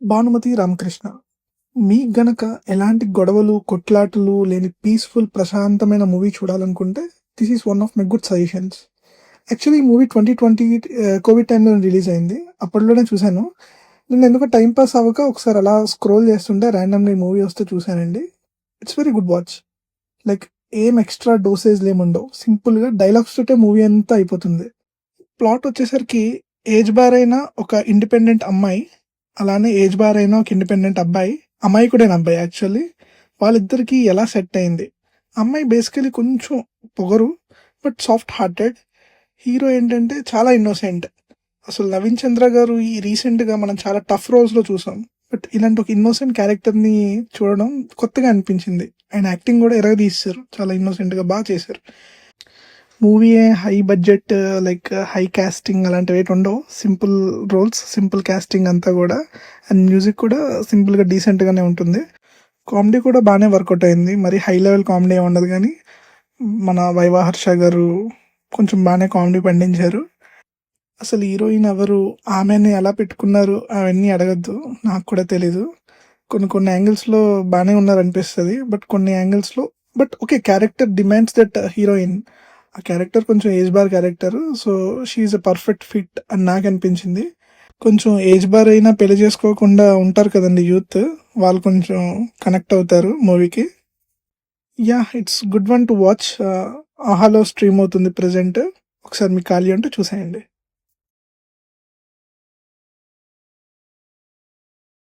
భానుమతి రామకృష్ణ. మీకు గనక ఎలాంటి గొడవలు, కొట్లాటలు లేని పీస్‌ఫుల్ ప్రశాంతమైన మూవీ చూడాలనుకుంటే this is one of my good suggestions. Actually ఈ మూవీ 2020 కోవిడ్ టైమ్‌లో రిలీజ్ అయింది. అప్పట్లోనే చూసాను. నేనెందుకో టైమ్ పాస్ అవ్వక ఒకసారి అలా స్క్రోల్ చేస్తుంటే రాండమ్‌గా ఈ మూవీ వస్తే చూసానండి. It's very good watch. Like ఏం ఎక్స్‌ట్రా డోసేజ్‌లేముండవు. సింపుల్‌గా డైలాగ్స్ తోటే మూవీ అంతా అయిపోతుంది. ప్లాట్ వచ్చేసరికి ఏజ్ బార్ అయిన ఒక ఇండిపెండెంట్ అమ్మాయి, అలానే ఏజ్ బార్ అయిన ఒక ఇండిపెండెంట్ అబ్బాయి, అమాయకుడైన అబ్బాయి యాక్చువల్లీ. వాళ్ళిద్దరికీ ఎలా సెట్ అయింది. అమ్మాయి బేసికలీ కొంచెం పొగరు, బట్ సాఫ్ట్ హార్టెడ్. హీరో ఏంటంటే చాలా ఇన్నోసెంట్. అసలు నవీన్ చంద్ర గారు ఈ రీసెంట్గా మనం చాలా టఫ్ రోల్స్లో చూసాం. బట్ ఇలాంటి ఒక ఇన్నోసెంట్ క్యారెక్టర్ని చూడడం కొత్తగా అనిపించింది. ఆయన యాక్టింగ్ కూడా ఎరగదీశారు, చాలా ఇన్నోసెంట్గా బాగా చేశారు. Movie high budget, like high casting అలాంటివి ఏటి ఉండవు. సింపుల్ రోల్స్, సింపుల్ కాస్టింగ్ అంతా కూడా. అండ్ మ్యూజిక్ కూడా సింపుల్గా డీసెంట్గానే ఉంటుంది. కామెడీ కూడా బాగానే వర్కౌట్ అయింది. మరి హై లెవెల్ కామెడీ ఏమి ఉండదు, కానీ మన వైవా హర్ష గారు కొంచెం బాగానే కామెడీ పండించారు. అసలు హీరోయిన్ ఎవరు, ఆమెని ఎలా పెట్టుకున్నారు అవన్నీ అడగద్దు, నాకు కూడా తెలీదు. కొన్ని కొన్ని యాంగిల్స్లో బాగానే ఉన్నారనిపిస్తుంది, బట్ కొన్ని యాంగిల్స్లో but okay, character demands that heroine. ఆ క్యారెక్టర్ కొంచెం age bar character, so she's a perfect fit అని నాకు అనిపించింది. కొంచెం ఏజ్ బార్ అయినా పెళ్లి చేసుకోకుండా ఉంటారు కదండి యూత్, వాళ్ళు కొంచెం కనెక్ట్ అవుతారు మూవీకి. Yeah, it's good one to watch. ఆహాలో స్ట్రీమ్ అవుతుంది ప్రజెంట్. ఒకసారి మీకు ఖాళీ ఉంటే చూసేయండి.